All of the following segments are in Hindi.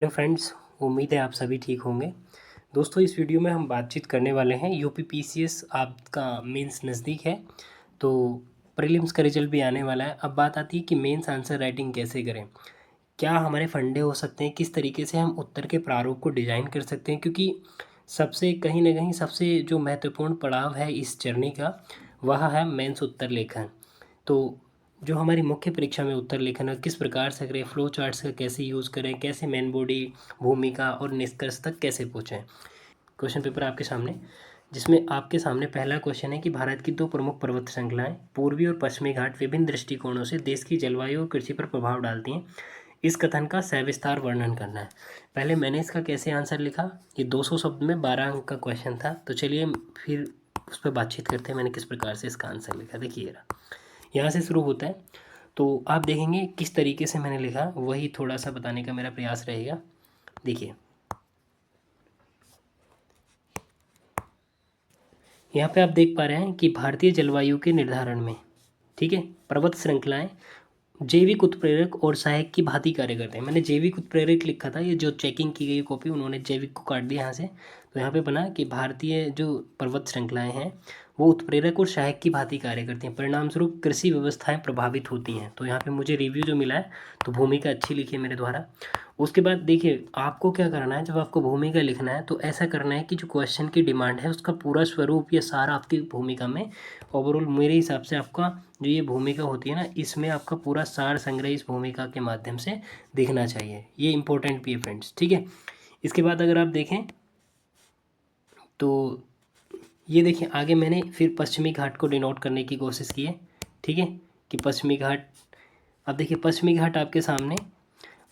हेलो फ्रेंड्स, उम्मीद है आप सभी ठीक होंगे। दोस्तों, इस वीडियो में हम बातचीत करने वाले हैं यूपीपीसीएस आपका मेंस नज़दीक है, तो प्रीलिम्स का रिजल्ट भी आने वाला है। अब बात आती है कि मेंस आंसर राइटिंग कैसे करें, क्या हमारे फंडे हो सकते हैं, किस तरीके से हम उत्तर के प्रारूप को डिज़ाइन कर सकते हैं, क्योंकि सबसे कहीं ना कहीं सबसे जो महत्वपूर्ण पड़ाव है इस जर्नी का, वह है मेंस उत्तर लेखन। तो जो हमारी मुख्य परीक्षा में उत्तर लेखन है किस प्रकार से करें, फ्लो चार्ट्स का कैसे यूज़ करें, कैसे मेन बॉडी, भूमिका और निष्कर्ष तक कैसे पहुँचें। क्वेश्चन पेपर आपके सामने, जिसमें आपके सामने पहला क्वेश्चन है कि भारत की दो प्रमुख पर्वत श्रृंखलाएं पूर्वी और पश्चिमी घाट विभिन्न दृष्टिकोणों से देश की जलवायु और कृषि पर प्रभाव डालती हैं। इस कथन का सविस्तार वर्णन करना है। पहले मैंने इसका कैसे आंसर लिखा, ये 200 शब्द में 12 अंक का क्वेश्चन था। तो चलिए फिर उस पर बातचीत करते हैं, मैंने किस प्रकार से इसका आंसर लिखा। देखिए यहाँ से शुरू होता है, तो आप देखेंगे किस तरीके से मैंने लिखा, वही थोड़ा सा बताने का मेरा प्रयास रहेगा। देखिए यहाँ पे आप देख पा रहे हैं कि भारतीय जलवायु के निर्धारण में, ठीक है, पर्वत श्रृंखलाएं जैविक उत्प्रेरक और सहायक की भांति कार्य करते हैं। मैंने जैविक उत्प्रेरक लिखा था, ये जो चेकिंग की गई कॉपी उन्होंने जैविक को काट दिया यहाँ से, तो यहाँ पे बना कि भारतीय जो पर्वत श्रृंखलाएं हैं वो उत्प्रेरक और सहायक की भांति कार्य करती हैं, परिणाम स्वरूप कृषि व्यवस्थाएं प्रभावित होती हैं। तो यहाँ पे मुझे रिव्यू जो मिला है, तो भूमिका अच्छी लिखी है मेरे द्वारा। उसके बाद देखिए आपको क्या करना है, जब आपको भूमिका लिखना है तो ऐसा करना है कि जो क्वेश्चन की डिमांड है उसका पूरा स्वरूप या सारा आपकी भूमिका में ओवरऑल मेरे हिसाब से आपका जो ये भूमिका होती है ना, इसमें आपका पूरा सार संग्रह इस भूमिका के माध्यम से दिखना चाहिए। ये इंपॉर्टेंट भी है फ्रेंड्स, ठीक है। इसके बाद अगर आप देखें तो ये देखिए आगे मैंने फिर पश्चिमी घाट को डिनोट करने की कोशिश की है, ठीक है, कि पश्चिमी घाट। अब देखिए पश्चिमी घाट आपके सामने,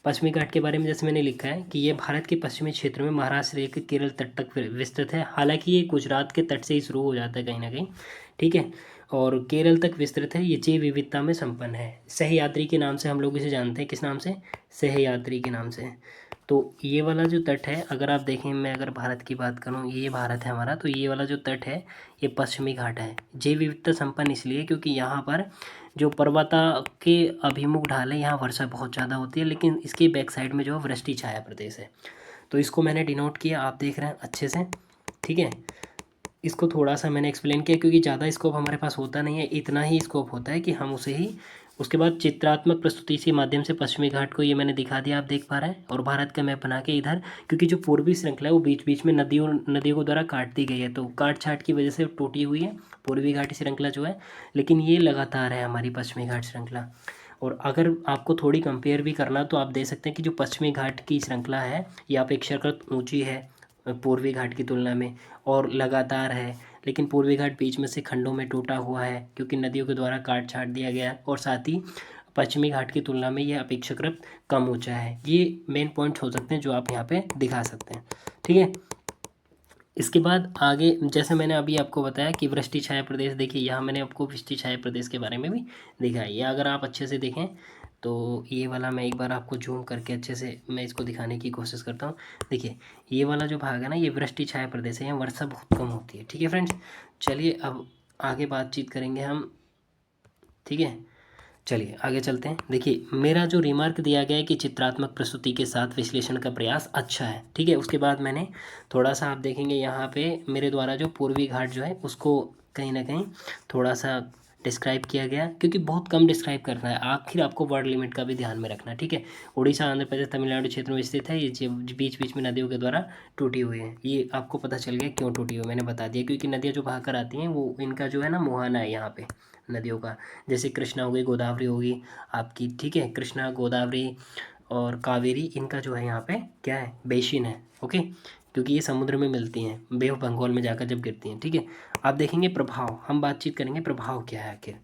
पश्चिमी घाट के बारे में जैसे मैंने लिखा है कि ये भारत के पश्चिमी क्षेत्र में महाराष्ट्र से लेकर केरल तट तक विस्तृत है। हालांकि ये गुजरात के तट से ही शुरू हो जाता है कहीं ना कहीं, ठीक है, और केरल तक विस्तृत है। ये जैव विविधता में संपन्न है। सहयात्री के नाम से हम लोग इसे जानते हैं, किस नाम से, सहयात्री के नाम से। तो ये वाला जो तट है, अगर आप देखें, मैं अगर भारत की बात करूँ, ये भारत है हमारा, तो ये वाला जो तट है ये पश्चिमी घाट है। जैव विविधता संपन्न इसलिए क्योंकि यहाँ पर जो पर्वता के अभिमुख ढाल है, यहाँ वर्षा बहुत ज़्यादा होती है, लेकिन इसके बैक साइड में जो है वृष्टि छाया प्रदेश है। तो इसको मैंने डिनोट किया, आप देख रहे हैं अच्छे से, ठीक है। इसको थोड़ा सा मैंने एक्सप्लेन किया क्योंकि ज़्यादा स्कोप हमारे पास होता नहीं है, इतना ही स्कोप होता है कि हम उसे ही, उसके बाद चित्रात्मक प्रस्तुति के माध्यम से पश्चिमी घाट को ये मैंने दिखा दिया, आप देख पा रहे हैं। और भारत का मैप बना के इधर, क्योंकि जो पूर्वी श्रृंखला है वो बीच बीच में नदियों को द्वारा काट दी गई है, तो काट छाट की वजह से टूटी हुई है पूर्वी घाटी श्रृंखला जो है, लेकिन ये लगातार है हमारी पश्चिमी घाट श्रृंखला। और अगर आपको थोड़ी कंपेयर भी करना तो आप दे सकते हैं कि जो पश्चिमी घाट की श्रृंखला है ये अपेक्षाकृत ऊंची है पूर्वी घाट की तुलना में, और लगातार है, लेकिन पूर्वी घाट बीच में से खंडों में टूटा हुआ है क्योंकि नदियों के द्वारा काट छाट दिया गया है, और साथ ही पश्चिमी घाट की तुलना में यह अपेक्षाकृत कम ऊंचा है। ये मेन पॉइंट्स हो सकते हैं जो आप यहाँ पे दिखा सकते हैं, ठीक है। इसके बाद आगे जैसे मैंने अभी आपको बताया कि वृष्टि छाया प्रदेश, देखिए यहाँ मैंने आपको वृष्टि छाया प्रदेश के बारे में भी दिखाया। ये अगर आप अच्छे से देखें तो ये वाला मैं एक बार आपको जूम करके अच्छे से मैं इसको दिखाने की कोशिश करता हूँ। देखिए ये वाला जो भाग है ना, ये वृष्टि छाया प्रदेश है, यहाँ वर्षा बहुत कम होती है, ठीक है फ्रेंड्स। चलिए अब आगे बातचीत करेंगे हम, ठीक है। चलिए आगे चलते हैं। देखिए मेरा जो रिमार्क दिया गया है कि चित्रात्मक प्रस्तुति के साथ विश्लेषण का प्रयास अच्छा है, ठीक है। उसके बाद मैंने थोड़ा सा, आप देखेंगे यहाँ पे मेरे द्वारा जो पूर्वी घाट जो है उसको कहीं ना कहीं थोड़ा सा डिस्क्राइब किया गया, क्योंकि बहुत कम डिस्क्राइब करना है, आखिर आपको वर्ड लिमिट का भी ध्यान में रखना है, ठीक है। उड़ीसा, आंध्र प्रदेश, तमिलनाडु क्षेत्र में स्थित है, ये बीच बीच में नदियों के द्वारा टूटी हुई है। ये आपको पता चल गया क्यों टूटी हुई, मैंने बता दिया, क्योंकि नदियाँ जो बहाकर आती हैं वो इनका जो है ना मुहाना है यहाँ पे नदियों का। जैसे कृष्णा हो गई, गोदावरी होगी आपकी, ठीक है, कृष्णा, गोदावरी और कावेरी, इनका जो है यहाँ पे क्या है, बेसिन है, ओके, क्योंकि ये समुद्र में मिलती हैं, बे ऑफ बंगाल में जाकर जब गिरती हैं, ठीक है। आप देखेंगे प्रभाव, हम बातचीत करेंगे प्रभाव क्या है आखिर।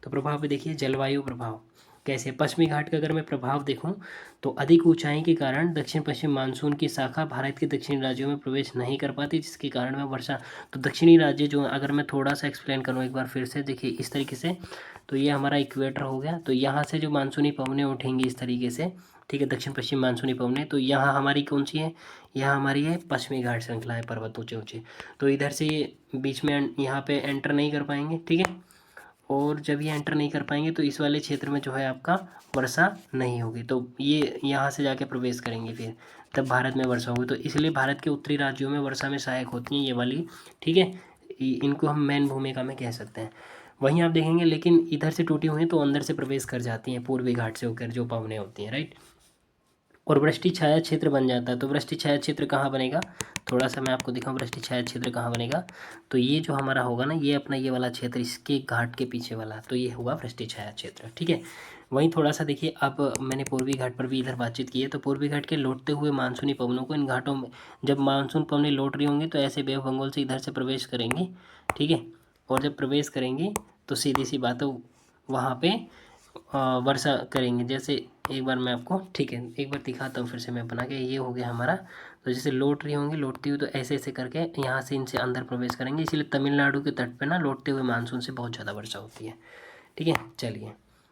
तो प्रभाव पे देखिए जलवायु प्रभाव कैसे, पश्चिमी घाट का अगर मैं प्रभाव देखूं तो अधिक ऊंचाई के कारण दक्षिण पश्चिम मानसून की शाखा भारत के दक्षिणी राज्यों में प्रवेश नहीं कर पाती, जिसके कारण में वर्षा, तो दक्षिणी राज्य जो, अगर मैं थोड़ा सा एक्सप्लेन करूँ एक बार फिर से, देखिए इस तरीके से, तो ये हमारा इक्वेटर हो गया, तो यहाँ से जो मानसूनी पवनें उठेंगी इस तरीके से, ठीक है, दक्षिण पश्चिम मानसूनी पवनें, तो यहाँ हमारी कौन सी है, यहाँ हमारी है पश्चिमी घाट श्रृंखला है, पर्वत ऊंचे ऊंचे, तो इधर से ये बीच में यहाँ पे एंटर नहीं कर पाएंगे, ठीक है। और जब ये एंटर नहीं कर पाएंगे तो इस वाले क्षेत्र में जो है आपका वर्षा नहीं होगी, तो ये यहाँ से जाके प्रवेश करेंगे फिर तब भारत में वर्षा होगी। तो इसलिए भारत के उत्तरी राज्यों में वर्षा में सहायक होती हैं ये वाली, ठीक है, इनको हम मेन भूमिका में कह सकते हैं। वहीं आप देखेंगे लेकिन इधर से टूटी हुई हैं तो अंदर से प्रवेश कर जाती हैं पूर्वी घाट से होकर जो पवनें होती हैं, राइट। और वृष्टि छाया क्षेत्र बन जाता है। तो वृष्टि छाया क्षेत्र कहाँ बनेगा, थोड़ा सा मैं आपको दिखाऊं वृष्टि छाया क्षेत्र कहाँ बनेगा। तो ये जो हमारा होगा ना, ये अपना ये वाला क्षेत्र इसके घाट के पीछे वाला, तो ये हुआ वृष्टि छाया क्षेत्र, ठीक है। वहीं थोड़ा सा देखिए, अब मैंने पूर्वी घाट पर भी इधर बातचीत की है, तो पूर्वी घाट के लौटते हुए मानसूनी पवनों को इन घाटों में, जब मानसून पवनें लौट रही होंगी तो ऐसे बे ऑफ बंगाल से इधर से प्रवेश करेंगी, ठीक है। और जब प्रवेश करेंगी तो सीधी सी बात है वहाँ पे वर्षा करेंगे। जैसे एक बार मैं आपको, ठीक है, एक बार दिखाता हूँ फिर से मैं बना के, ये हो गया हमारा। तो जैसे लौट रही होंगी, लौटती हुई तो ऐसे ऐसे करके यहाँ से इनसे अंदर प्रवेश करेंगे, इसलिए तमिलनाडु के तट पे ना लौटते हुए मानसून से बहुत ज़्यादा वर्षा होती है, ठीक है। चलिए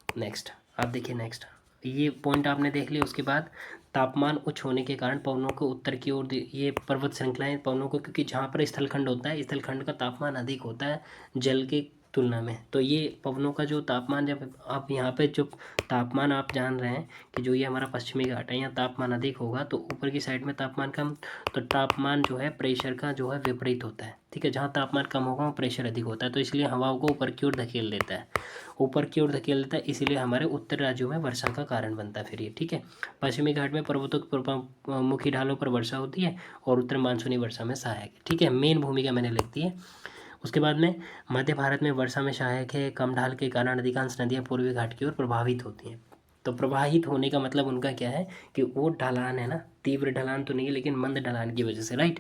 नेक्स्ट, आप देखिए नेक्स्ट, ये पॉइंट आपने देख लिया। उसके बाद तापमान उच्च होने के कारण पवनों को उत्तर की ओर, ये पर्वत श्रृंखलाएं पवनों को, क्योंकि जहाँ पर स्थलखंड होता है, स्थलखंड का तापमान अधिक होता है जल के तुलना में, तो ये पवनों का जो तापमान, जब आप यहाँ पे जो तापमान आप जान रहे हैं कि जो ये हमारा पश्चिमी घाट है, यहाँ तापमान अधिक होगा तो ऊपर की साइड में तापमान कम, तो तापमान जो है प्रेशर का जो है विपरीत होता है, ठीक है। जहाँ तापमान कम होगा वहाँ प्रेशर अधिक होता है, तो इसलिए हवाओं को ऊपर की ओर धकेल देता है, ऊपर की ओर धकेल देता है, इसीलिए हमारे उत्तर राज्यों में वर्षा का कारण बनता है फिर ये, ठीक है। पश्चिमी घाट में पर्वतों के मुखी ढालों पर वर्षा होती है और उत्तर मानसूनी वर्षा में सहायक है, ठीक है। मेन भूमिका मैंने लिख दी है। उसके बाद में मध्य भारत में वर्षा में सहायक है, कम ढाल के कारण अधिकांश नदियाँ पूर्वी घाट की ओर प्रभावित होती हैं। तो प्रवाहित होने का मतलब उनका क्या है कि वो ढलान है ना, तीव्र ढलान तो नहीं है लेकिन मंद ढलान की वजह से, राइट।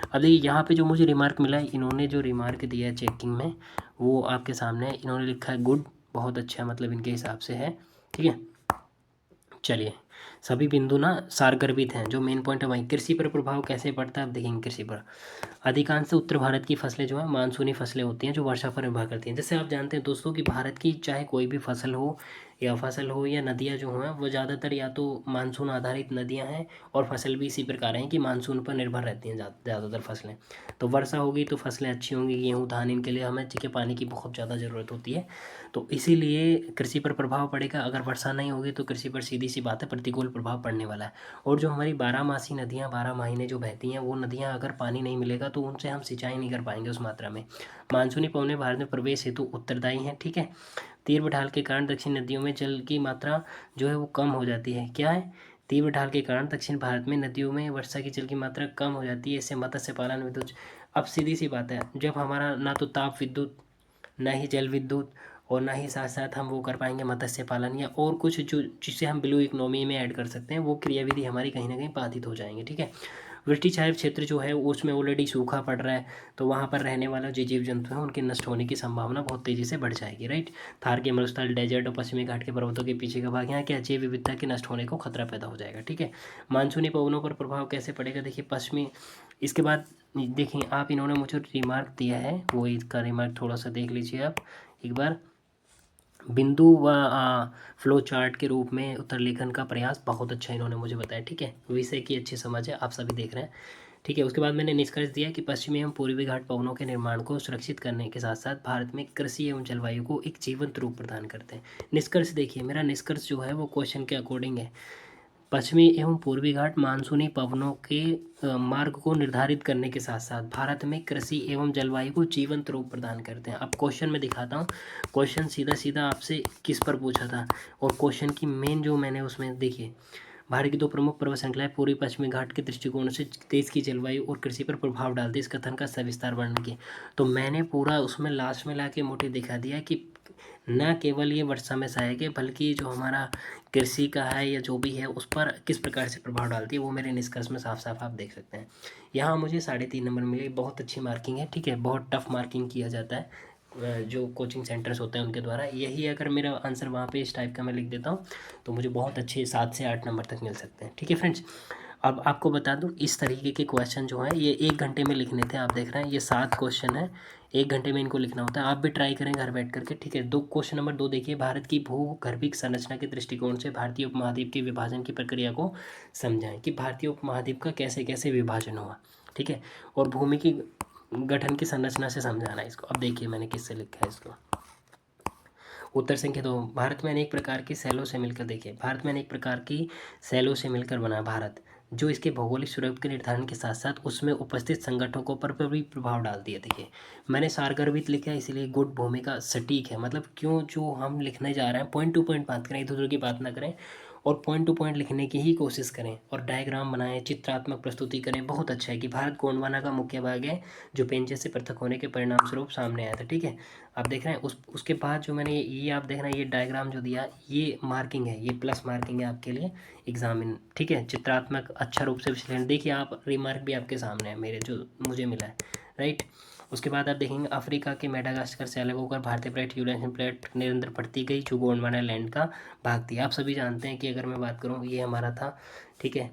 अब देखिए यहाँ पे जो मुझे रिमार्क मिला है, इन्होंने जो रिमार्क दिया है चेकिंग में वो आपके सामने है। इन्होंने लिखा है गुड, बहुत अच्छा, मतलब इनके हिसाब से है, ठीक है। चलिए, सभी बिंदु ना सारगर्भित हैं, जो मेन पॉइंट है वहीं। कृषि पर प्रभाव कैसे पड़ता है आप देखेंगे। कृषि पर अधिकांश उत्तर भारत की फसलें जो है मानसूनी फसलें होती हैं जो वर्षा पर निर्भर करती हैं। जैसे आप जानते हैं दोस्तों कि भारत की चाहे कोई भी फसल हो या नदियाँ जो हैं वो ज़्यादातर या तो मानसून आधारित नदियाँ हैं, और फसल भी इसी प्रकार हैं कि मानसून पर निर्भर रहती हैं ज़्यादातर फसलें। तो वर्षा होगी तो फसलें अच्छी होंगी, गेहूँ धान, इनके लिए हमें ठीक है पानी की बहुत ज़्यादा ज़रूरत होती है, तो इसीलिए कृषि पर प्रभाव पड़ेगा। अगर वर्षा नहीं होगी तो कृषि पर सीधी सी बात है प्रतिकूल प्रभाव पड़ने वाला है। और जो हमारी बारहमासी नदियाँ 12 महीने जो बहती हैं, वो नदियाँ अगर पानी नहीं मिलेगा तो उनसे हम सिंचाई नहीं कर पाएंगे उस मात्रा में। मानसूनी पवनें भारत में प्रवेश हेतु उत्तरदायी हैं, ठीक है। तीव्र ढाल के कारण दक्षिण नदियों में जल की मात्रा जो है वो कम हो जाती है। क्या है, तीव्र ढाल के कारण दक्षिण भारत में नदियों में वर्षा की जल की मात्रा कम हो जाती है, इससे मत्स्य पालन विद्युत। अब सीधी सी बात है, जब हमारा ना तो ताप विद्युत, ना ही जल विद्युत, और ना ही साथ साथ हम वो कर पाएंगे मत्स्य पालन या और कुछ जो जिसे हम ब्लू इकोनॉमी में ऐड कर सकते हैं, वो क्रियाविधि हमारी कहीं ना कहीं बाधित हो जाएंगे, ठीक है। वृष्टि छाया क्षेत्र जो है उसमें ऑलरेडी सूखा पड़ रहा है, तो वहाँ पर रहने वाला जो जीव जंतु हैं उनके नष्ट होने की संभावना बहुत तेज़ी से बढ़ जाएगी, राइट। थार के मरुस्थल, डेजर्ट और पश्चिमी घाट के पर्वतों के पीछे का भाग, यहाँ क्या जैव विविधता के नष्ट होने को खतरा पैदा हो जाएगा, ठीक है। मानसूनी पवनों पर प्रभाव कैसे पड़ेगा, देखिए पश्चिमी, इसके बाद देखिए आप, इन्होंने मुझे रिमार्क दिया है, वो इसका रिमार्क थोड़ा सा देख लीजिए आप एक बार। बिंदु व फ्लो चार्ट के रूप में उत्तर लेखन का प्रयास बहुत अच्छा इन्होंने मुझे बताया, ठीक है। विषय की अच्छी समझ है, आप सभी देख रहे हैं, ठीक है। उसके बाद मैंने निष्कर्ष दिया कि पश्चिमी एवं पूर्वी घाट पवनों के निर्माण को सुरक्षित करने के साथ साथ भारत में कृषि एवं जलवायु को एक जीवंत रूप प्रदान करते हैं। निष्कर्ष देखिए, मेरा निष्कर्ष जो है वो क्वेश्चन के अकॉर्डिंग है। पश्चिमी एवं पूर्वी घाट मानसूनी पवनों के मार्ग को निर्धारित करने के साथ साथ भारत में कृषि एवं जलवायु को जीवंत रूप प्रदान करते हैं। अब क्वेश्चन में दिखाता हूँ, क्वेश्चन सीधा सीधा आपसे किस पर पूछा था, और क्वेश्चन की मेन जो मैंने उसमें देखिए, भारत की दो प्रमुख पर्वत श्रृंखलाएं पूर्वी पश्चिमी घाट के दृष्टिकोण से देश की जलवायु और कृषि पर प्रभाव डालती है, इस कथन का सविस्तार वर्णन किया। तो मैंने पूरा उसमें लास्ट में ला के मोटे दिखा दिया कि न केवल ये वर्षा में सहायक है बल्कि जो हमारा कृषि का है या जो भी है उस पर किस प्रकार से प्रभाव डालती है, वो मेरे निष्कर्ष में साफ साफ आप देख सकते हैं। यहाँ मुझे 3.5 नंबर मिले, बहुत अच्छी मार्किंग है, ठीक है। बहुत टफ मार्किंग किया जाता है जो कोचिंग सेंटर्स होते हैं उनके द्वारा। यही अगर मेरा आंसर वहाँ पे इस टाइप का मैं लिख देता हूँ तो मुझे बहुत अच्छे 7 से 8 नंबर तक मिल सकते हैं, ठीक है फ्रेंड्स। अब आपको बता दूं इस तरीके के क्वेश्चन जो हैं ये 1 घंटे में लिखने थे, आप देख रहे हैं ये 7 क्वेश्चन है, 1 घंटे में इनको लिखना होता है। आप भी ट्राई करें घर बैठ करके, ठीक है। दो क्वेश्चन नंबर 2 देखिए, भारत की भूगर्भिक संरचना के दृष्टिकोण से भारतीय उपमहाद्वीप के विभाजन की प्रक्रिया को समझाएं कि भारतीय उपमहाद्वीप का कैसे कैसे विभाजन हुआ, ठीक है। और भूमि की गठन की संरचना से समझाना है इसको। अब देखिए मैंने किससे लिखा है इसको, उत्तर संख्या 2, भारत में अनेक प्रकार की शैलों से मिलकर, देखिए भारत में अनेक प्रकार की शैलों से मिलकर बना भारत, जो इसके भौगोलिक स्वरूप के निर्धारण के साथ साथ उसमें उपस्थित संगठनों पर भी प्रभाव डालती है। देखिए मैंने सारगर्भित लिखा है, इसीलिए गुड भूमिका सटीक है, मतलब क्यों जो हम लिखने जा रहे हैं पॉइंट टू पॉइंट बात करें, इधर उधर की बात ना करें और पॉइंट टू पॉइंट लिखने की ही कोशिश करें और डायग्राम बनाएं, चित्रात्मक प्रस्तुति करें। बहुत अच्छा है कि भारत गोंडवाना का मुख्य भाग है जो पेंचे से पृथक होने के परिणाम स्वरूप सामने आया था। ठीक है, आप देख रहे हैं उसके बाद जो मैंने ये आप देख रहे हैं ये डायग्राम जो दिया, ये मार्किंग है, ये प्लस मार्किंग है आपके लिए एग्जामिन। ठीक है, चित्रात्मक अच्छा रूप से विश्लेषण, देखिए आप रिमार्क भी आपके सामने है मेरे जो मुझे मिला है, राइट। उसके बाद आप देखेंगे अफ्रीका के मेडागास्कर से अलग होकर भारतीय प्लेट यूरेशियन प्लेट निरंतर बढ़ती गई जो गोंडवाना लैंड का भाग थी। आप सभी जानते हैं कि अगर मैं बात करूँ ये हमारा था, ठीक है,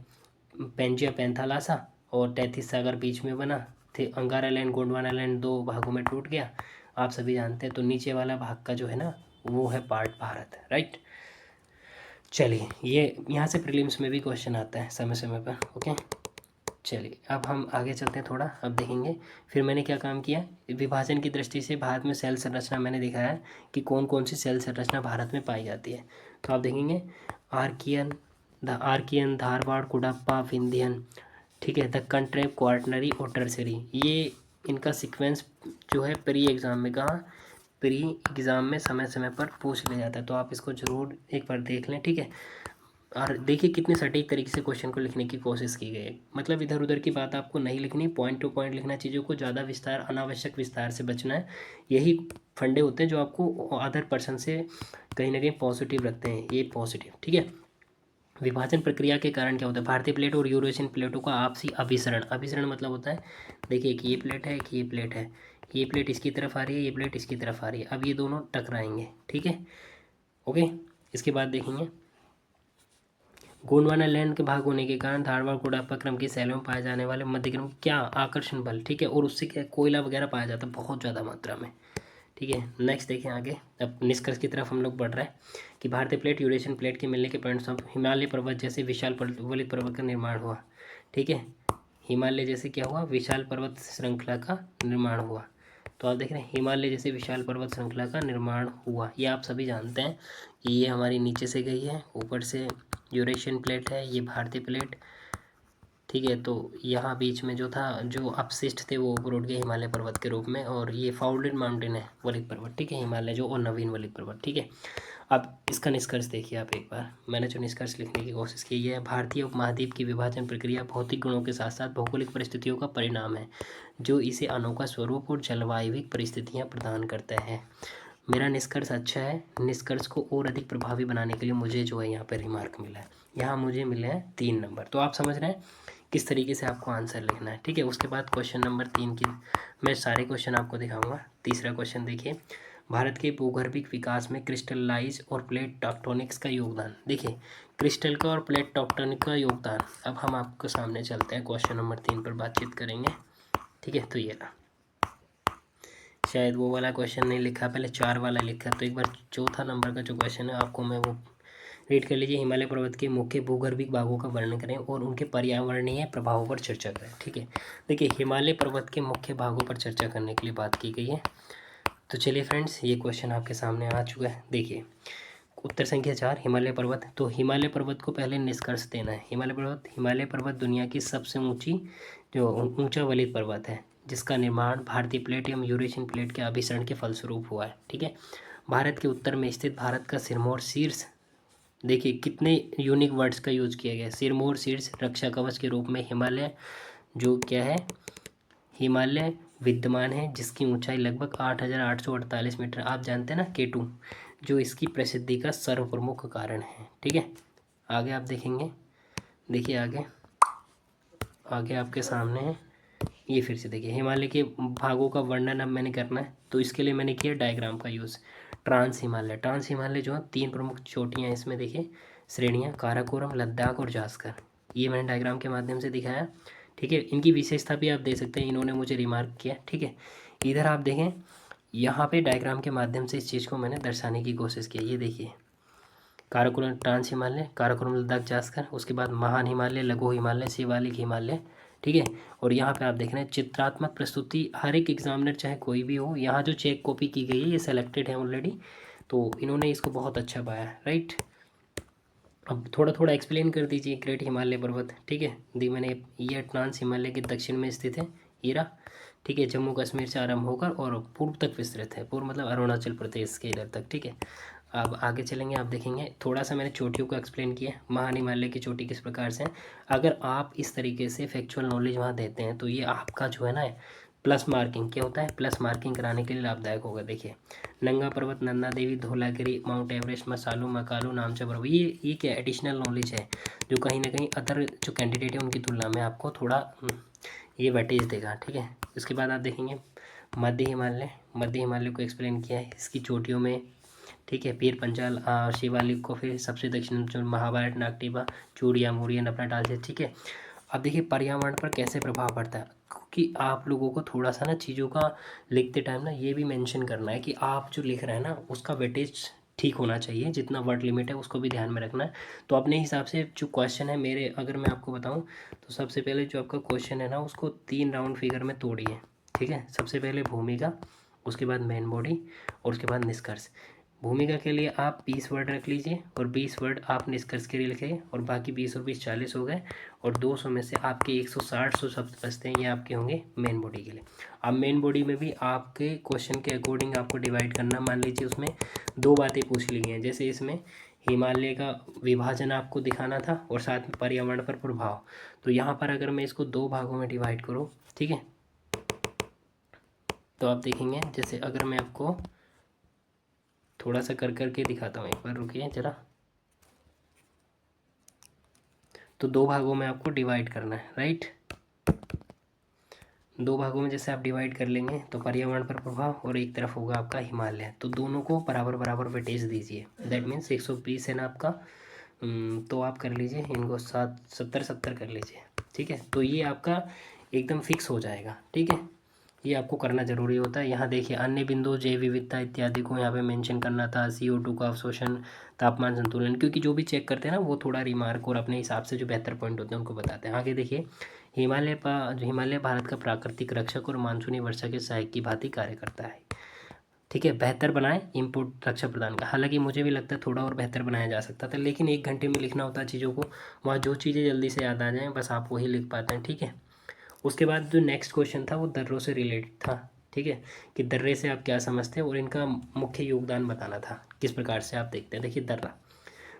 पेंजिया पैंथालासा और तैतीस सागर बीच में बना थे, अंगारा लैंड गोंडवाना लैंड दो भागों में टूट गया, आप सभी जानते हैं। तो नीचे वाला भाग का जो है ना वो है पार्ट भारत, राइट। चलिए ये यहाँ से प्रीलिम्स में भी क्वेश्चन आता है समय समय पर, ओके। चलिए अब हम आगे चलते हैं थोड़ा, अब देखेंगे फिर मैंने क्या काम किया। विभाजन की दृष्टि से भारत में सेल संरचना मैंने दिखाया है कि कौन कौन सी सेल संरचना भारत में पाई जाती है। तो आप देखेंगे आर्कियन, धारवाड़, कुडप्पा, विंध्यन, ठीक है, दक्कन ट्रैप, क्वार्टनरी और टर्सरी, ये इनका सीक्वेंस जो है प्री एग्ज़ाम में समय समय पर पूछ लिया जाता है, तो आप इसको ज़रूर एक बार देख लें, ठीक है। और देखिए कितने सटीक तरीके से क्वेश्चन को लिखने की कोशिश की गई है, मतलब इधर उधर की बात आपको नहीं लिखनी, पॉइंट टू पॉइंट लिखना, चीज़ों को ज़्यादा विस्तार अनावश्यक विस्तार से बचना है। यही फंडे होते हैं जो आपको अदर पर्सन से कहीं ना कहीं पॉजिटिव रखते हैं, ये पॉजिटिव, ठीक है। विभाजन प्रक्रिया के कारण क्या होता है, भारतीय प्लेट और यूरेशियन प्लेटों का आपसी अभिसरण, अभिसरण मतलब होता है, देखिए एक ये प्लेट है, एक ये प्लेट है, ये प्लेट इसकी तरफ आ रही है, ये प्लेट इसकी तरफ आ रही है, अब ये दोनों टकराएंगे, ठीक है, ओके। इसके बाद देखेंगे गोंडवाना लैंड के भाग होने के कारण धारवाड़ कुडप्पा क्रम की शैलों में पाए जाने वाले मध्य क्रम क्या आकर्षण बल, ठीक है, और उससे क्या कोयला वगैरह पाया जाता है बहुत ज़्यादा मात्रा में, ठीक है। नेक्स्ट देखें आगे, अब निष्कर्ष की तरफ हम लोग बढ़ रहे हैं कि भारतीय प्लेट यूरेशियन प्लेट के मिलने के परिणामस्वरूप हिमालय पर्वत जैसे विशाल वलित पर्वत का निर्माण हुआ, ठीक है। हिमालय जैसे क्या हुआ, विशाल पर्वत श्रृंखला का निर्माण हुआ। तो आप देख रहे हैं हिमालय जैसे विशाल पर्वत श्रृंखला का निर्माण हुआ, ये आप सभी जानते हैं कि ये हमारी नीचे से गई है, ऊपर से यूरेशियन प्लेट है, ये भारतीय प्लेट, ठीक है। तो यहाँ बीच में जो था, जो अपशिष्ट थे वो ऊपर उठ गए हिमालय पर्वत के रूप में, और ये फाउंडेड माउंटेन है वलित पर्वत, ठीक है, हिमालय जो और नवीन वलित पर्वत, ठीक है। अब इसका निष्कर्ष देखिए आप एक बार, मैंने जो निष्कर्ष लिखने की कोशिश की है, भारतीय उपमहाद्वीप की विभाजन प्रक्रिया भौतिक गुणों के साथ साथ भौगोलिक परिस्थितियों का परिणाम है जो इसे अनोखा स्वरूप और जलवायविक परिस्थितियाँ प्रदान करता है। मेरा निष्कर्ष अच्छा है, निष्कर्ष को और अधिक प्रभावी बनाने के लिए मुझे जो है यहाँ पर रिमार्क मिला है, यहाँ मुझे मिले हैं 3 नंबर। तो आप समझ रहे हैं किस तरीके से आपको आंसर लिखना है, ठीक है। उसके बाद क्वेश्चन नंबर 3 की मैं सारे क्वेश्चन आपको दिखाऊंगा। तीसरा क्वेश्चन देखिए, भारत के भूगर्भिक विकास में क्रिस्टलाइज और प्लेट टेक्टोनिक्स का योगदान, देखिए क्रिस्टल का और प्लेट टेक्टोनिक का योगदान। अब हम आपको सामने चलते हैं, क्वेश्चन नंबर 3 पर बातचीत करेंगे, ठीक है। तो ये रहा, शायद वो वाला क्वेश्चन नहीं लिखा, पहले 4 वाला लिखा, तो एक बार चौथा नंबर का जो क्वेश्चन है आपको मैं वो रीड कर लीजिए। हिमालय पर्वत के मुख्य भूगर्भिक भागों का वर्णन करें और उनके पर्यावरणीय प्रभावों पर चर्चा करें, ठीक है। देखिए हिमालय पर्वत के मुख्य भागों पर चर्चा करने के लिए बात की गई है। तो चलिए फ्रेंड्स, ये क्वेश्चन आपके सामने आ चुका है। देखिए उत्तर संख्या 4 हिमालय पर्वत, तो हिमालय पर्वत को पहले निष्कर्ष देना है। हिमालय पर्वत दुनिया की सबसे ऊंचा वलित पर्वत है जिसका निर्माण भारतीय प्लेट एवं यूरेशियन प्लेट के अभिसरण के फलस्वरूप हुआ है, ठीक है। भारत के उत्तर में स्थित भारत का सिरमौर शीर्ष, देखिए कितने यूनिक वर्ड्स का यूज किया गया, सिरमौर शीर्ष रक्षा कवच के रूप में हिमालय जो क्या है, हिमालय विद्यमान है जिसकी ऊंचाई लगभग 8,848 मीटर, आप जानते हैं ना K2, जो इसकी प्रसिद्धि का सर्वप्रमुख कारण है, ठीक है। आगे आप देखेंगे, देखिए आगे आपके सामने है, ये फिर से देखिए हिमालय के भागों का वर्णन अब मैंने करना है, तो इसके लिए मैंने किया डायग्राम का यूज़। ट्रांस हिमालय जो है 3 प्रमुख चोटियाँ इसमें देखिए, श्रेणियाँ काराकोरम, लद्दाख और जास्कर, ये मैंने डायग्राम के माध्यम से दिखाया, ठीक है। इनकी विशेषता भी आप देख सकते हैं, इन्होंने मुझे रिमार्क किया, ठीक है। इधर आप देखें, यहाँ पे डायग्राम के माध्यम से इस चीज़ को मैंने दर्शाने की कोशिश की, ये देखिए काराकोरम ट्रांस हिमालय, काराकोरम लद्दाख जास्कर, उसके बाद महान हिमालय, लघु हिमालय, शिवालिक हिमालय, ठीक है। और यहाँ पे आप देख रहे हैं चित्रात्मक प्रस्तुति, हर एक एग्जामिनर चाहे कोई भी हो, यहाँ जो चेक कॉपी की गई है ये सेलेक्टेड है ऑलरेडी, तो इन्होंने इसको बहुत अच्छा पाया, राइट। अब थोड़ा थोड़ा एक्सप्लेन कर दीजिए ग्रेट हिमालय पर्वत, ठीक है। दी मैंने ये ट्रांस हिमालय के दक्षिण में स्थित है हीरा, ठीक है, जम्मू कश्मीर से आरंभ होकर और पूर्व तक विस्तृत है, पूर्व मतलब अरुणाचल प्रदेश के इधर तक, ठीक है। अब आगे चलेंगे, आप देखेंगे थोड़ा सा मैंने चोटियों को एक्सप्लेन किया, महान हिमालय की चोटी किस प्रकार से है। अगर आप इस तरीके से फैक्चुअल नॉलेज वहाँ देते हैं तो ये आपका जो है ना प्लस मार्किंग, क्या होता है, प्लस मार्किंग कराने के लिए लाभदायक होगा। देखिए नंगा पर्वत, नंदा देवी, धौलागिरी, माउंट एवरेस्ट, मसालू, मकालू, नामचा पर्वत, ये क्या एडिशनल नॉलेज है जो कहीं ना कहीं अदर जो कैंडिडेट है उनकी तुलना में आपको थोड़ा ये वेटेज देगा, ठीक है। इसके बाद आप देखेंगे मध्य हिमालय, मध्य हिमालय को एक्सप्लेन किया है इसकी चोटियों में, ठीक है, पीर पंचाल शिवालिक को, फिर सबसे दक्षिण जो महाभारत, नागटिबा, चूड़िया, मुड़िया, नपना से, ठीक है। अब देखिए पर्यावरण पर कैसे प्रभाव पड़ता है, क्योंकि आप लोगों को थोड़ा सा ना चीज़ों का लिखते टाइम ना ये भी मेंशन करना है कि आप जो लिख रहे हैं ना उसका वेटेज ठीक होना चाहिए, जितना वर्ड लिमिट है उसको भी ध्यान में रखना है। तो अपने हिसाब से जो क्वेश्चन है मेरे, अगर मैं आपको बताऊं तो सबसे पहले जो आपका क्वेश्चन है ना उसको 3 राउंड फिगर में तोड़िए, ठीक है। सबसे पहले भूमिका, उसके बाद मेन बॉडी और उसके बाद निष्कर्ष। भूमिका के लिए आप 20 वर्ड रख लीजिए और 20 वर्ड आप निष्कर्ष के लिए लिखें, और बाकी 20 और 20 40 हो गए, और 200 में से आपके 160 शब्द बचते हैं, ये आपके होंगे मेन बॉडी के लिए। अब मेन बॉडी में भी आपके क्वेश्चन के अकॉर्डिंग आपको डिवाइड करना, मान लीजिए उसमें 2 बातें पूछ ली हैं, जैसे इसमें हिमालय का विभाजन आपको दिखाना था और साथ में पर्यावरण पर प्रभाव। तो यहाँ पर अगर मैं इसको 2 भागों में डिवाइड करूँ, ठीक है, तो आप देखेंगे जैसे अगर मैं आपको थोड़ा सा कर करके दिखाता हूँ, एक बार रुकिए ज़रा। तो 2 भागों में आपको डिवाइड करना है, राइट। 2 भागों में जैसे आप डिवाइड कर लेंगे तो पर्यावरण पर प्रभाव और एक तरफ होगा आपका हिमालय, तो दोनों को बराबर बराबर वेटेज दीजिए। दैट मीन्स 120 है ना आपका, तो आप कर लीजिए इनको 70 कर लीजिए, ठीक है। तो ये आपका एकदम फिक्स हो जाएगा, ठीक है। ये आपको करना ज़रूरी होता है। यहाँ देखिए अन्य बिंदु, जैव विविधता इत्यादि को यहाँ पे मेंशन करना था, CO2 का अवशोषण, तापमान संतुलन, क्योंकि जो भी चेक करते हैं ना वो थोड़ा रिमार्क और अपने हिसाब से जो बेहतर पॉइंट होते हैं उनको बताते हैं। आगे देखिए हिमालय भारत का प्राकृतिक रक्षक और मानसूनी वर्षा के सहायक की भांति कार्य करता है, ठीक है। बेहतर बनाए इनपुट रक्षा प्रदान का, हालांकि मुझे भी लगता है थोड़ा और बेहतर बनाया जा सकता था, लेकिन 1 घंटे में लिखना होता है चीज़ों को, वहाँ जो चीज़ें जल्दी से याद आ जाएँ बस आप वही लिख पाते हैं, ठीक है। उसके बाद जो नेक्स्ट क्वेश्चन था वो दर्रों से रिलेटेड था, ठीक है, कि दर्रे से आप क्या समझते हैं और इनका मुख्य योगदान बताना था, किस प्रकार से आप देखते हैं। देखिए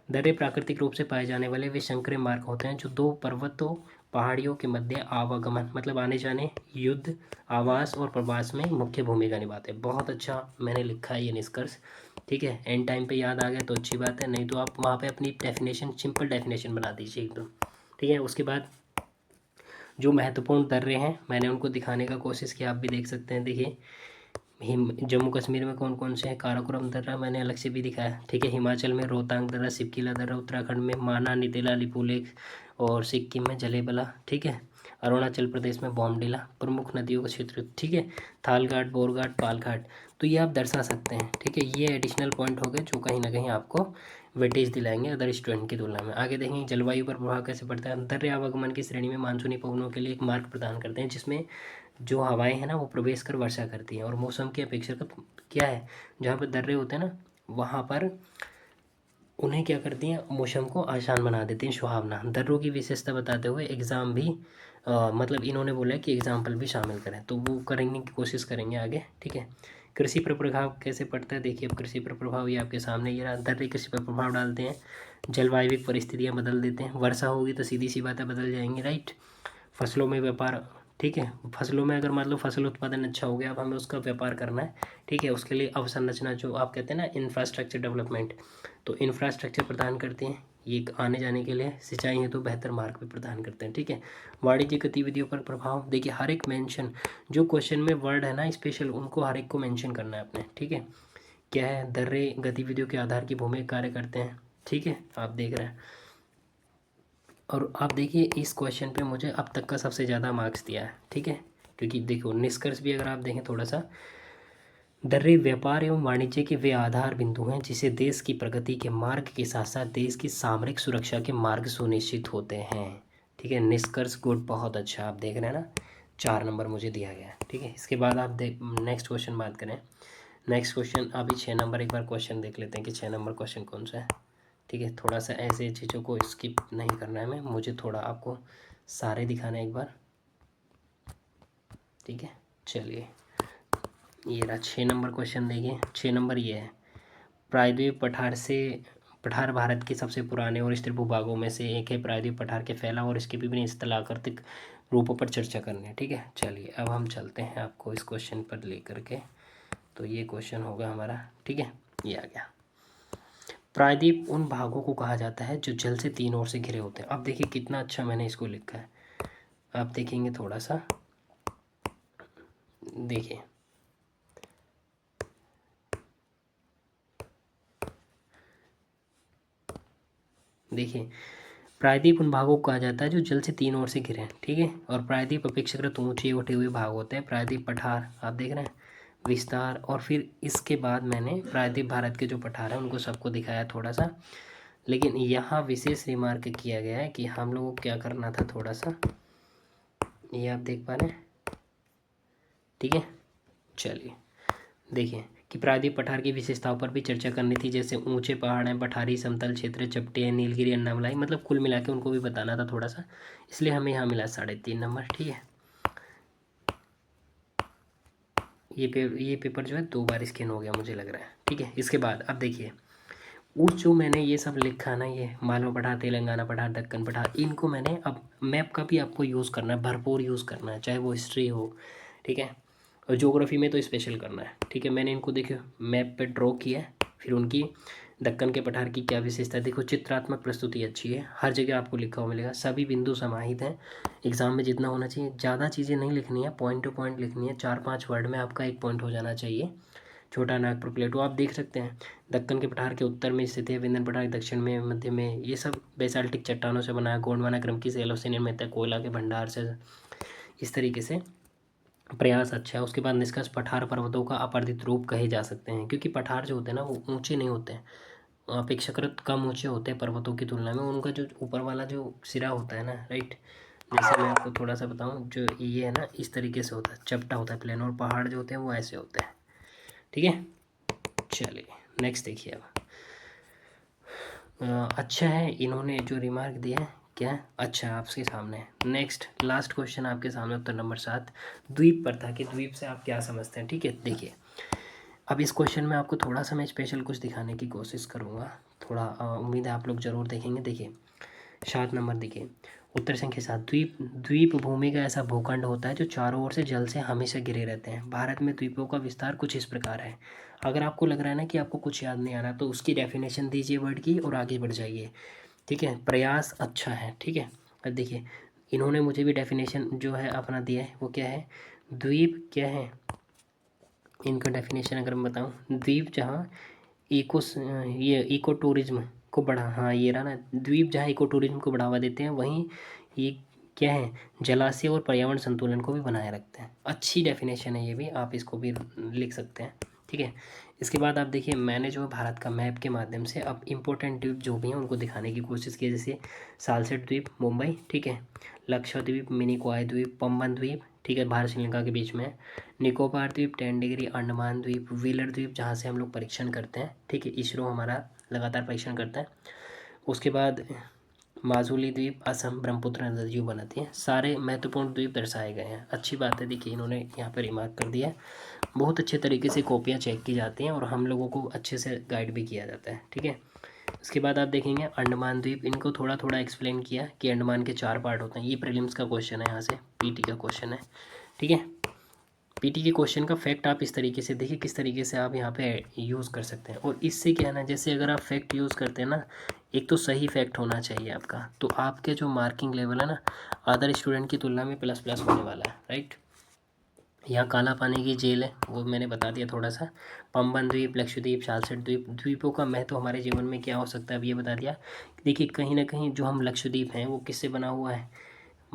दर्रे प्राकृतिक रूप से पाए जाने वाले वे संकरे मार्ग होते हैं जो 2 पर्वतों पहाड़ियों के मध्य आवागमन मतलब आने जाने, युद्ध, आवास और प्रवास में मुख्य भूमिका निभाते हैं। बहुत अच्छा मैंने लिखा है ये निष्कर्ष, ठीक है। एंड टाइम पे याद आ गया तो अच्छी बात है, नहीं तो आप वहाँ पे अपनी डेफिनेशन सिंपल डेफिनेशन बना दीजिए एकदम, ठीक है। उसके बाद जो महत्वपूर्ण दर्रे हैं मैंने उनको दिखाने का कोशिश किया, आप भी देख सकते हैं। देखिए जम्मू कश्मीर में कौन कौन से हैं, काराकोरम दर्रा मैंने अलग से भी दिखाया, ठीक है। हिमाचल में रोहतांग दर्रा, सिपकिला दर्रा, उत्तराखंड में माना, नितिला, लिपुलेख, और सिक्किम में जलेबला, ठीक है। अरुणाचल प्रदेश में बॉमडिला, प्रमुख नदियों का क्षेत्र, ठीक है, थालघाट, बोरघाट, पालघाट। तो ये आप दर्शा सकते हैं, ठीक है। ये एडिशनल पॉइंट हो गए जो कहीं ना कहीं आपको वेटेज दिलाएंगे अदर स्टूडेंट की तुलना में। आगे देखेंगे जलवायु पर प्रभाव कैसे पड़ता है। दर्रे आवागमन की श्रेणी में मानसूनी पवनों के लिए एक मार्ग प्रदान करते हैं, जिसमें जो हवाएं हैं ना वो प्रवेश कर वर्षा करती हैं, और मौसम की अपेक्षा क्या है, जहाँ पर दर्रे होते हैं ना वहाँ पर उन्हें क्या करती हैं, मौसम को आसान बना देती हैं, सुहावना। दर्रों की विशेषता बताते हुए एग्ज़ाम भी मतलब इन्होंने बोला है कि एग्जाम्पल भी शामिल करें, तो वो करने की कोशिश करेंगे आगे, ठीक है। कृषि पर प्रभाव कैसे पड़ता है, देखिए अब कृषि पर प्रभाव ये आपके सामने ये रहा। दर्रे कृषि पर प्रभाव डालते हैं, जलवायु परिस्थितियाँ बदल देते हैं, वर्षा होगी तो सीधी सी बातें बदल जाएंगी, राइट। फसलों में व्यापार, ठीक है, फसलों में अगर मान लो फसल उत्पादन अच्छा हो गया, अब हमें उसका व्यापार करना है, ठीक है, उसके लिए अवसंरचना जो आप कहते हैं ना इंफ्रास्ट्रक्चर डेवलपमेंट, तो इंफ्रास्ट्रक्चर प्रदान करते हैं ये आने जाने के लिए, सिंचाई है तो बेहतर मार्ग भी प्रदान करते हैं, ठीक है। वाणिज्यिक गतिविधियों पर प्रभाव, देखिए हर एक मेंशन जो क्वेश्चन में वर्ड है ना स्पेशल उनको हर एक को मेंशन करना है आपने, ठीक है। क्या है, दर्रे गतिविधियों के आधार की भूमिका कार्य करते हैं, ठीक है, आप देख रहे हैं। और आप देखिए इस क्वेश्चन पे मुझे अब तक का सबसे ज़्यादा मार्क्स दिया है, ठीक है, क्योंकि देखो निष्कर्ष भी अगर आप देखें थोड़ा सा, दर्रे व्यापार एवं वाणिज्य के वे आधार बिंदु हैं जिसे देश की प्रगति के मार्ग के साथ साथ देश की सामरिक सुरक्षा के मार्ग सुनिश्चित होते हैं, ठीक है। निष्कर्ष गुड, बहुत अच्छा, आप देख रहे हैं ना 4 नंबर मुझे दिया गया है, ठीक है। इसके बाद आप देख नेक्स्ट क्वेश्चन बात करें, नेक्स्ट क्वेश्चन, अभी 6 नंबर एक बार क्वेश्चन देख लेते हैं कि 6 नंबर क्वेश्चन कौन सा है। ठीक है, थोड़ा सा ऐसे चीज़ों को स्किप नहीं करना है मैं, मुझे थोड़ा आपको सारे दिखाना है एक बार। ठीक है, चलिए ये रहा 6 नंबर क्वेश्चन। देखिए 6 नंबर ये है, प्रायद्वीप पठार भारत के सबसे पुराने और स्थिर भूभागों में से एक है। प्रायद्वीप पठार के फैलाव और इसके विभिन्न स्थलाकृतिक रूपों पर चर्चा करनी है। ठीक है, चलिए अब हम चलते हैं आपको इस क्वेश्चन पर लेकर के। तो ये क्वेश्चन होगा हमारा। ठीक है, ये आ गया। प्रायद्वीप उन भागों को कहा जाता है जो जल से 3 ओर से घिरे होते हैं। अब देखिए कितना अच्छा मैंने इसको लिखा है, आप देखेंगे थोड़ा सा, देखिए देखिए प्रायद्वीप उन भागों को कहा जाता है जो जल से 3 ओर से घिरे हैं। ठीक है, और प्रायद्वीप अपेक्षाकृत ऊंचे उठे हुए भाग होते हैं। प्रायद्वीप पठार आप देख रहे हैं, विस्तार, और फिर इसके बाद मैंने प्रायद्वीप भारत के जो पठार हैं उनको सबको दिखाया थोड़ा सा। लेकिन यहाँ विशेष रिमार्क किया गया है कि हम लोगों को क्या करना था, थोड़ा सा ये आप देख पा रहे हैं। ठीक है, चलिए देखिए कि प्रायद्वीप पठार की विशेषताओं पर भी चर्चा करनी थी, जैसे ऊंचे पहाड़ हैं, पठारी समतल क्षेत्र, चपटे हैं, नीलगिरी, अन्नामलाई, मतलब कुल मिला के उनको भी बताना था थोड़ा सा, इसलिए हमें यहाँ मिला 3.5 नंबर। ठीक है, ये पेपर जो है 2 बार स्कैन हो गया मुझे लग रहा है। ठीक है, इसके बाद अब देखिए उस जो मैंने ये सब लिखा ना, ये मालवा पठार, तेलंगाना पठार, दक्कन पठार, इनको मैंने अब मैप का भी आपको यूज़ करना है, भरपूर यूज़ करना है, चाहे वो हिस्ट्री हो। ठीक है, और ज्योग्राफी में तो स्पेशल करना है। ठीक है, मैंने इनको देखो मैप पे ड्रॉ किया है, फिर उनकी दक्कन के पठार की क्या विशेषता है, देखो चित्रात्मक प्रस्तुति अच्छी है, हर जगह आपको लिखा हुआ मिलेगा, सभी बिंदु समाहित हैं। एग्जाम में जितना होना चाहिए, ज़्यादा चीज़ें नहीं लिखनी है, पॉइंट टू पॉइंट लिखनी है, 4-5 वर्ड में आपका एक पॉइंट हो जाना चाहिए। छोटा नागपुर प्लेटो आप देख सकते हैं, दक्कन के पठार के उत्तर में स्थित है, विंध्य पठार के दक्षिण में, मध्य में, ये सब बेसाल्टिक चट्टानों से बना है, गोंडवाना क्रम की सेलों से निर्मित है, कोयला के भंडार से, इस तरीके से प्रयास अच्छा है। उसके बाद निष्कर्ष, पठार पर्वतों का अपरदित रूप कहे जा सकते हैं, क्योंकि पठार जो होते हैं ना वो ऊंचे नहीं होते हैं, अपेक्षाकृत कम ऊंचे होते हैं पर्वतों की तुलना में। उनका जो ऊपर वाला जो सिरा होता है ना, राइट, जैसे मैं आपको थोड़ा सा बताऊं, जो ये है ना इस तरीके से होता है, चपटा होता है प्लेन, और पहाड़ जो होते हैं वो ऐसे होते हैं। ठीक है, चलिए नेक्स्ट देखिए अब। अच्छा है, इन्होंने जो रिमार्क दिया है क्या है, अच्छा आपके सामने है। नेक्स्ट लास्ट क्वेश्चन आपके सामने, उत्तर नंबर 7 द्वीप पर था कि द्वीप से आप क्या समझते हैं। ठीक है, देखिए अब इस क्वेश्चन में आपको थोड़ा सा मैं स्पेशल कुछ दिखाने की कोशिश करूँगा, थोड़ा उम्मीद है आप लोग ज़रूर देखेंगे। देखिए 7 नंबर देखिए, उत्तर संख्या 7, द्वीप द्वीप भूमि का ऐसा भूखंड होता है जो चारों ओर से जल से हमेशा घिरे रहते हैं। भारत में द्वीपों का विस्तार कुछ इस प्रकार है। अगर आपको लग रहा है ना कि आपको कुछ याद नहीं आ रहा, तो उसकी डेफिनेशन दीजिए वर्ड की और आगे बढ़ जाइए। ठीक है, प्रयास अच्छा है। ठीक है, अब देखिए इन्होंने मुझे भी डेफिनेशन जो है अपना दिया है, वो क्या है, द्वीप क्या है, इनका डेफिनेशन अगर मैं बताऊं, द्वीप जहाँ इको ये इको टूरिज्म को बढ़ा, हाँ ये रहा ना, द्वीप जहाँ इको टूरिज्म को बढ़ावा देते हैं, वहीं ये क्या है, जलाशय और पर्यावरण संतुलन को भी बनाए रखते हैं। अच्छी डेफिनेशन है ये भी, आप इसको भी लिख सकते हैं। ठीक है, इसके बाद आप देखिए मैंने जो भारत का मैप के माध्यम से अब इम्पोर्टेंट द्वीप जो भी हैं उनको दिखाने की कोशिश की, जैसे सालसेट द्वीप मुंबई, ठीक है, लक्षद्वीप, मिनिकॉय द्वीप, पंबन द्वीप, ठीक है, भारत श्रीलंका के बीच में, निकोबार द्वीप, 10 डिग्री, अंडमान द्वीप, व्हीलर द्वीप जहाँ से हम लोग परीक्षण करते हैं। ठीक है, इसरो हमारा लगातार परीक्षण करता है। उसके बाद माजुली द्वीप, असम, ब्रह्मपुत्र नदियों बनाती हैं, सारे महत्वपूर्ण द्वीप दर्शाए गए हैं। अच्छी बात है, देखिए इन्होंने यहाँ पर रिमार्क कर दिया है। बहुत अच्छे तरीके से कॉपियाँ चेक की जाती हैं और हम लोगों को अच्छे से गाइड भी किया जाता है। ठीक है, इसके बाद आप देखेंगे अंडमान द्वीप, इनको थोड़ा थोड़ा एक्सप्लेन किया कि अंडमान के 4 पार्ट होते हैं। ये प्रीलिम्स का क्वेश्चन है, यहाँ से पीटी का क्वेश्चन है। ठीक है, पीटी के क्वेश्चन का फैक्ट आप इस तरीके से देखिए, किस तरीके से आप यहाँ पे यूज़ कर सकते हैं। और इससे क्या है ना, जैसे अगर आप फैक्ट यूज़ करते हैं ना, एक तो सही फैक्ट होना चाहिए आपका, तो आपके जो मार्किंग लेवल है ना अदर स्टूडेंट की तुलना में प्लस प्लस होने वाला है, राइट। यहाँ काला पानी की झील है, वो मैंने बता दिया थोड़ा सा। पंबन द्वीप, लक्षद्वीप, सालसेट द्वीप, द्वीपों का महत्व हमारे जीवन में क्या हो सकता है अब ये बता दिया। देखिए कहीं ना कहीं जो हम लक्षद्वीप हैं वो किससे बना हुआ है,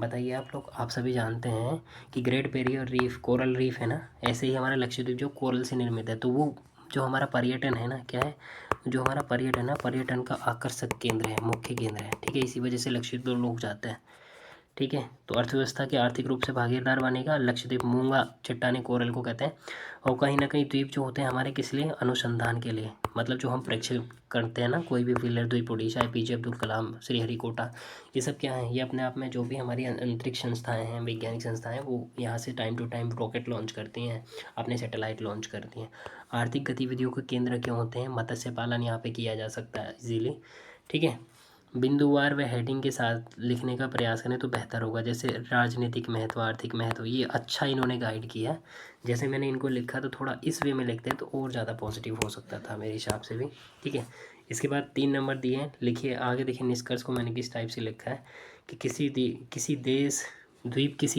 बताइए आप लोग। आप सभी जानते हैं कि great barrier reef, coral reef है ना, ऐसे ही हमारा लक्षद्वीप जो कोरल से निर्मित है। तो वो जो हमारा पर्यटन है ना, क्या है, जो हमारा पर्यटन है, पर्यटन का आकर्षक केंद्र है, मुख्य केंद्र है। ठीक है, इसी वजह से लक्षद्वीप लोग जाते हैं। ठीक है। तो अर्थव्यवस्था के आर्थिक रूप से भागीदार बनेगा। लक्षद्वीप मूंगा चट्टाने कोरल को कहते हैं। और कहीं ना कहीं द्वीप जो होते हैं हमारे किस लिए, अनुसंधान के लिए, मतलब जो हम प्रेक्षण करते हैं ना, कोई भी व्हीलर द्वीप, उड़ीसा, APJ अब्दुल कलाम, श्रीहरिकोटा, ये सब क्या है, ये अपने आप में जो भी हमारी अंतरिक्ष संस्थाएं हैं, वैज्ञानिक संस्थाएं, वो यहाँ से time to time rocket launch करती हैं, अपने सैटेलाइट लॉन्च करती हैं। आर्थिक गतिविधियों के केंद्र क्यों होते हैं, मत्स्य पालन यहाँ पे किया जा सकता है इजीली। ठीक है। बिंदुवार व हेडिंग के साथ लिखने का प्रयास करें तो बेहतर होगा। जैसे राजनीतिक महत्व, आर्थिक महत्व, ये अच्छा इन्होंने गाइड किया। जैसे मैंने इनको लिखा तो थोड़ा इस वे में लिखते हैं तो और ज़्यादा पॉजिटिव हो सकता था मेरे हिसाब से भी। ठीक है। इसके बाद 3 नंबर दिए हैं, लिखिए आगे। देखिए निष्कर्ष को मैंने किस टाइप से लिखा है कि किसी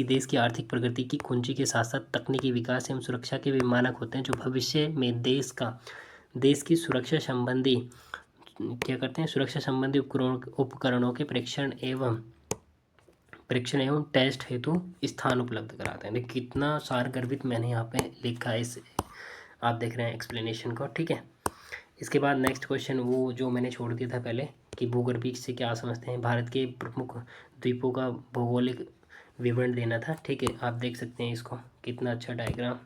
देश की आर्थिक प्रगति की कुंजी के साथ साथ तकनीकी विकास एवं सुरक्षा के भी मानक होते हैं, जो भविष्य में देश की सुरक्षा संबंधी क्या करते हैं, सुरक्षा संबंधी उपकरणों के परीक्षण एवं टेस्ट हेतु स्थान उपलब्ध कराते हैं। देखिए कितना सार गर्भित मैंने यहाँ पे लिखा है, इस आप देख रहे हैं एक्सप्लेनेशन को। ठीक है। इसके बाद नेक्स्ट क्वेश्चन वो जो मैंने छोड़ दिया था पहले कि भूगर्भिक से क्या समझते हैं, भारत के प्रमुख द्वीपों का भौगोलिक विवरण देना था। ठीक है। आप देख सकते हैं इसको, कितना अच्छा डायग्राम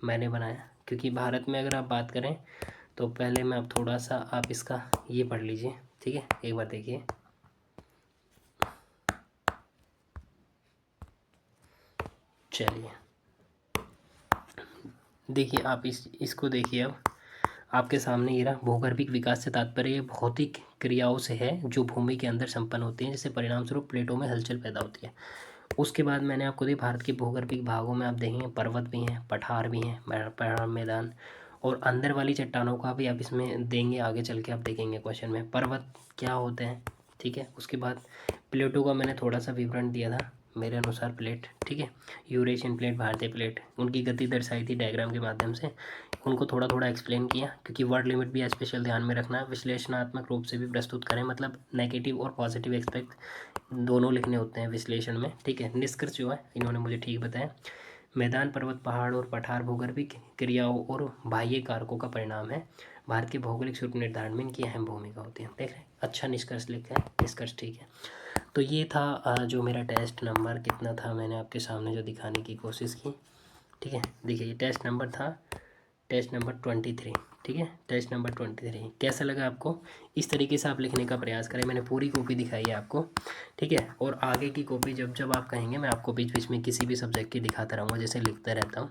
मैंने बनाया। क्योंकि भारत में अगर आप बात करें तो पहले मैं अब थोड़ा सा आप इसका ये पढ़ लीजिए। ठीक है। एक बार देखिए, चलिए देखिए आप इसको देखिए। अब आपके सामने ये रहा, भूगर्भिक विकास से तात्पर्य भौतिक क्रियाओं से है जो भूमि के अंदर संपन्न होती हैं, जिससे परिणाम स्वरूप प्लेटों में हलचल पैदा होती है। उसके बाद मैंने आपको दी भारत के भूगर्भिक भागों में आप देखेंगे पर्वत भी हैं, पठार भी हैं, पहाड़ मैदान, और अंदर वाली चट्टानों का भी आप इसमें देंगे। आगे चल के आप देखेंगे क्वेश्चन में पर्वत क्या होते हैं। ठीक है। उसके बाद प्लेटों का मैंने थोड़ा सा विवरण दिया था मेरे अनुसार। प्लेट, ठीक है, यूरेशियन प्लेट, भारतीय प्लेट, उनकी गति दर्शाई थी डायग्राम के माध्यम से, उनको थोड़ा थोड़ा एक्सप्लेन किया। क्योंकि वर्ड लिमिट भी स्पेशल ध्यान में रखना। विश्लेषणात्मक रूप से भी प्रस्तुत करें, मतलब नेगेटिव और पॉजिटिव एस्पेक्ट दोनों लिखने होते हैं विश्लेषण में। ठीक है। निष्कर्ष जो है इन्होंने मुझे ठीक बताया, मैदान, पर्वत, पहाड़ और पठार भूगर्भिक क्रियाओं और बाह्य कारकों का परिणाम है। भारत के भौगोलिक स्वरूप निर्धारण में इनकी अहम भूमिका होती है। देख रहे हैं, अच्छा निष्कर्ष लिखा है, निष्कर्ष ठीक है। तो ये था जो मेरा टेस्ट नंबर कितना था, मैंने आपके सामने जो दिखाने की कोशिश की। ठीक है। देखिए ये टेस्ट नंबर था, टेस्ट नंबर 23। ठीक है। टेस्ट नंबर 23 कैसा लगा आपको? इस तरीके से आप लिखने का प्रयास करें। मैंने पूरी कॉपी दिखाई है आपको। ठीक है। और आगे की कॉपी जब जब आप कहेंगे मैं आपको बीच बीच में किसी भी सब्जेक्ट की दिखाता रहूँगा, जैसे लिखता रहता हूँ।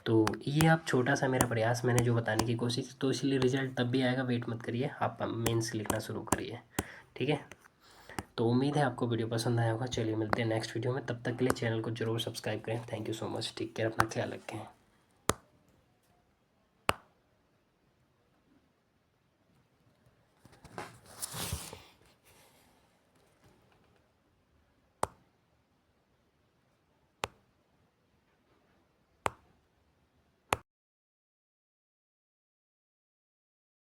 तो ये आप छोटा सा मेरा प्रयास मैंने जो बताने की कोशिश, तो इसलिए रिजल्ट तब भी आएगा, वेट मत करिए, आप मेंस लिखना शुरू करिए। ठीक है। तो उम्मीद है आपको वीडियो पसंद आया होगा। चलिए मिलते हैं नेक्स्ट वीडियो में, तब तक के लिए चैनल को जरूर सब्सक्राइब करें। Thank you so much. Take care, अपना ख्याल रखें।